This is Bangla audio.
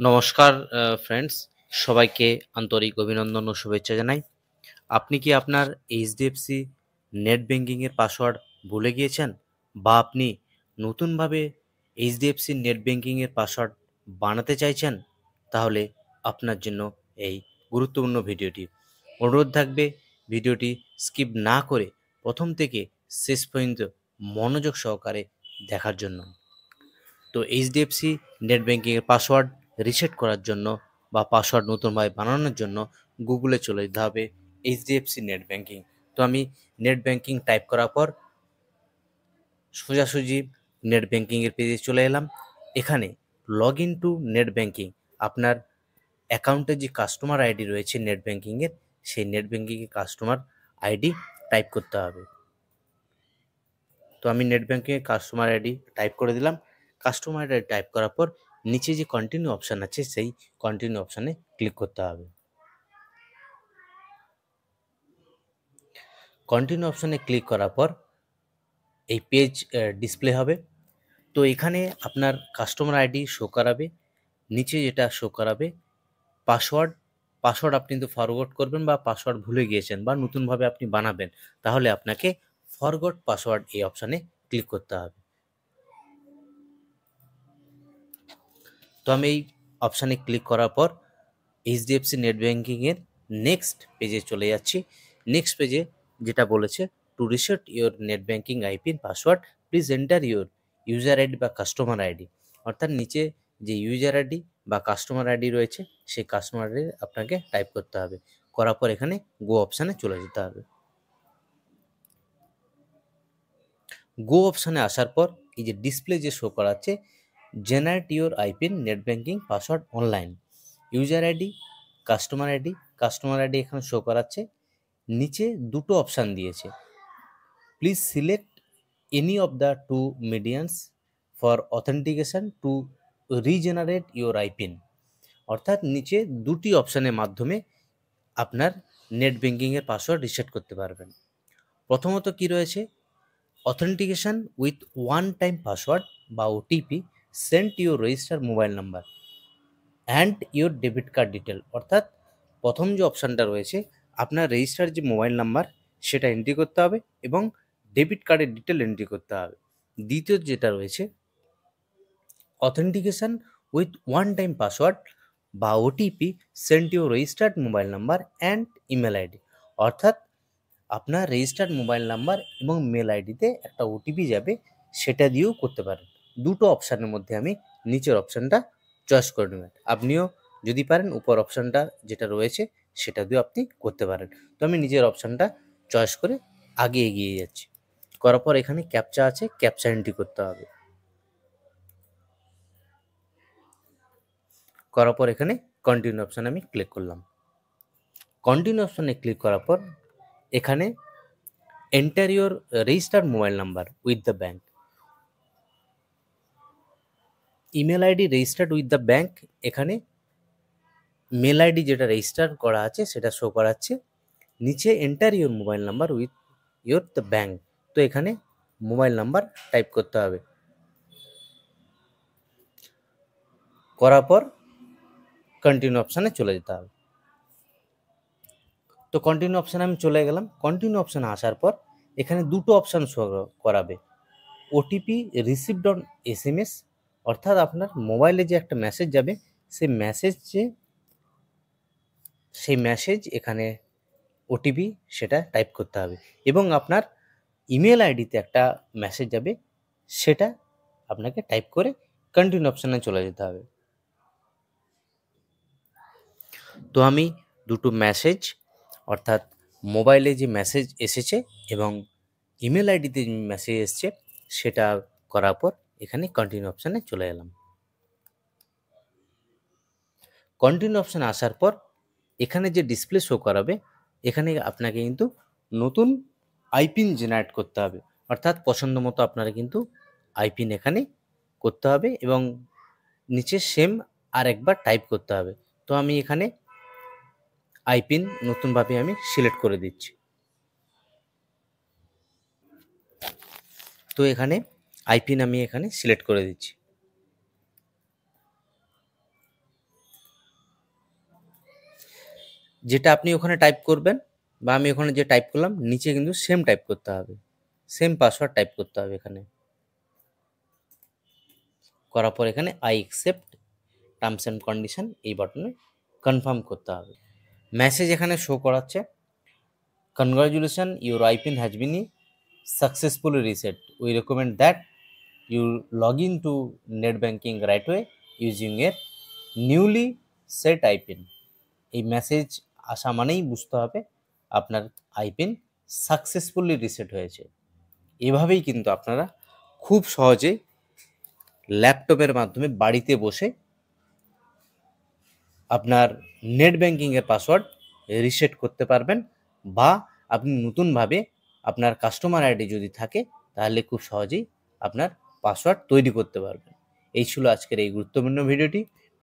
নমস্কার ফ্রেন্ডস, সবাইকে আন্তরিক অভিনন্দন ও শুভেচ্ছা জানাই। আপনি কি আপনার এইচডিএফসি নেট ব্যাংকিংয়ের পাসওয়ার্ড ভুলে গিয়েছেন, বা আপনি নতুনভাবে এইচডিএফসি নেট ব্যাংকিংয়ের পাসওয়ার্ড বানাতে চাইছেন? তাহলে আপনার জন্য এই গুরুত্বপূর্ণ ভিডিওটি। অনুরোধ থাকবে ভিডিওটি স্কিপ না করে প্রথম থেকে শেষ পর্যন্ত মনোযোগ সহকারে দেখার জন্য। তো এইচডিএফসি নেট ব্যাংকিংয়ের পাসওয়ার্ড রিসেট করার জন্য বা পাসওয়ার্ড নতুনভাবে বানানোর জন্য গুগলে চলে যেতে হবে এইচডিএফসি নেট ব্যাংকিং। তো আমি নেট ব্যাংকিং টাইপ করার পর সোজাসুজি নেট ব্যাংকিংয়ের পেজে চলে এলাম। এখানে log in two net banking, আপনার অ্যাকাউন্টে যে কাস্টমার আইডি রয়েছে নেট ব্যাংকিংয়ের, সেই নেট ব্যাংকিংয়ের কাস্টমার আইডি টাইপ করতে হবে। তো আমি নেট ব্যাংকিংয়ের কাস্টমার আইডি টাইপ করে দিলাম। কাস্টমার আইডি টাইপ করার পর নিচে যে কন্টিনিউ অপশান আছে, সেই কন্টিনিউ অপশানে ক্লিক করতে হবে। কন্টিনিউ অপশানে ক্লিক করার পর এই পেজ ডিসপ্লে হবে। তো এখানে আপনার কাস্টমার আইডি শো করাবে, নিচে যেটা শো করাবে পাসওয়ার্ড। পাসওয়ার্ড আপনি কিন্তু ফরগট করবেন বা পাসওয়ার্ড ভুলে গিয়েছেন বা নতুনভাবে আপনি বানাবেন, তাহলে আপনাকে ফরগট পাসওয়ার্ড এই অপশানে ক্লিক করতে হবে। তো আমি এই অপশানে ক্লিক করার পর এইচডিএফসি নেট ব্যাংকিংয়ের নেক্সট পেজে চলে যাচ্ছি। নেক্সট পেজে যেটা বলেছে, to reset your net banking IPIN password please enter your user ID বা কাস্টমার আইডি। অর্থাৎ নিচে যে ইউজার আইডি বা কাস্টমার আইডি রয়েছে, সেই কাস্টমার আইডি আপনাকে টাইপ করতে হবে। করার পর এখানে গো অপশানে চলে যেতে হবে। গো অপশানে আসার পর এই যে ডিসপ্লে যে শো করাচ্ছে, generate your IPIN net banking password online, user ID, customer ID এখানে শো করাচ্ছে। নিচে দুটো অপশান দিয়েছে, please select any of the two mediums for authentication to regenerate your IPIN. অর্থাৎ নিচে দুটি অপশানের মাধ্যমে আপনার নেট ব্যাংকিংয়ের পাসওয়ার্ড রিসেট করতে পারবেন। প্রথমত কি রয়েছে, authentication with one time password বা OTP sent your register mobile number and your debit card detail. অর্থাৎ প্রথম যে অপশানটা রয়েছে, আপনার রেজিস্টার যে মোবাইল নাম্বার সেটা এন্ট্রি করতে হবে এবং ডেবিট কার্ডের ডিটেল এন্ট্রি করতে হবে। দ্বিতীয় যেটা রয়েছে, authentication with one time password বা OTP sent your registered mobile number and email ID. অর্থাৎ আপনার রেজিস্টার্ড মোবাইল নাম্বার এবং মেল আইডিতে একটা ওটিপি যাবে, সেটা দিয়েও করতে পারেন। দুটো অপশানের মধ্যে আমি নিচের অপশানটা চয়েস করে নেবেন। আপনিও যদি পারেন উপর অপশানটা যেটা রয়েছে সেটা দিয়েও আপনি করতে পারেন। তো আমি নিজের অপশানটা চয়েস করে আগে এগিয়ে যাচ্ছি। করার পর এখানে ক্যাপচা আছে, ক্যাপচা এন্ট্রি করতে হবে। করার পর এখানে কন্টিনিউ অপশানে আমি ক্লিক করলাম। কন্টিনিউ অপশানে ক্লিক করার পর এখানে enter your registered mobile number with the bank, email ID registered with the bank. এখানে মেল আইডি যেটা রেজিস্টার করা আছে সেটা শো করাচ্ছে। নিচে enter your mobile number with you're the bank. তো এখানে মোবাইল নাম্বার টাইপ করতে হবে। করার পর কন্টিনিউ অপশানে চলে যেতে হবে। তো কন্টিনিউ অপশানে আমি চলে গেলাম। কন্টিনিউ অপশানে আসার পর এখানে দুটো অপশান শো করাবে, ওটিপি রিসিভড অন এসএমএস। অর্থাৎ আপনার মোবাইলে যে একটা মেসেজ যাবে, সেই মেসেজ এখানে ওটিপি সেটা টাইপ করতে হবে, এবং আপনার ইমেল আইডিতে একটা মেসেজ যাবে, সেটা আপনাকে টাইপ করে কন্টিনিউ অপশানে চলে যেতে হবে। তো আমি দুটো মেসেজ, অর্থাৎ মোবাইলে যে মেসেজ এসেছে এবং ইমেল আইডিতে যে মেসেজ এসছে, সেটা করার পর এখানে কন্টিনিউ অপশানে চলে এলাম। কন্টিনিউ অপশানে আসার পর এখানে যে ডিসপ্লে শো করাবে, এখানে আপনাকে কিন্তু নতুন আইপিন জেনারেট করতে হবে। অর্থাৎ পছন্দ মতো আপনারা কিন্তু আইপিন এখানে করতে হবে এবং নিচে সেম আর একবার টাইপ করতে হবে। তো আমি এখানে আইপিন নতুনভাবে আমি সিলেক্ট করে দিচ্ছি। তো এখানে আইপিন আমি এখানে সিলেক্ট করে দিচ্ছি। যেটা আপনি ওখানে টাইপ করবেন বা আমি ওখানে যে টাইপ করলাম নিচে কিন্তু সেম টাইপ করতে হবে, সেম পাসওয়ার্ড টাইপ করতে হবে এখানে। করার পর এখানে I accept terms and condition এই বাটনে কনফার্ম করতে হবে। মেসেজ এখানে শো করাচ্ছে, congratulation your IPIN has been successfully reset. We recommend that you log in to net banking right away using a newly set IPIN. এই মেসেজ আসা মানেই বুঝতে হবে আপনার আইপিন সাকসেসফুলি রিসেট হয়েছে। এভাবেই কিন্তু আপনারা খুব সহজে ল্যাপটপের মাধ্যমে বাড়িতে বসে আপনার নেট ব্যাংকিংয়ের পাসওয়ার্ড রিসেট করতে পারবেন, বা আপনি নতুনভাবে আপনার কাস্টমার আইডি যদি থাকে তাহলে খুব সহজেই আপনার পাসওয়ার্ড তৈরি করতে পারবেন। এই ছিল আজকের এই গুরুত্বপূর্ণ ভিডিওটি।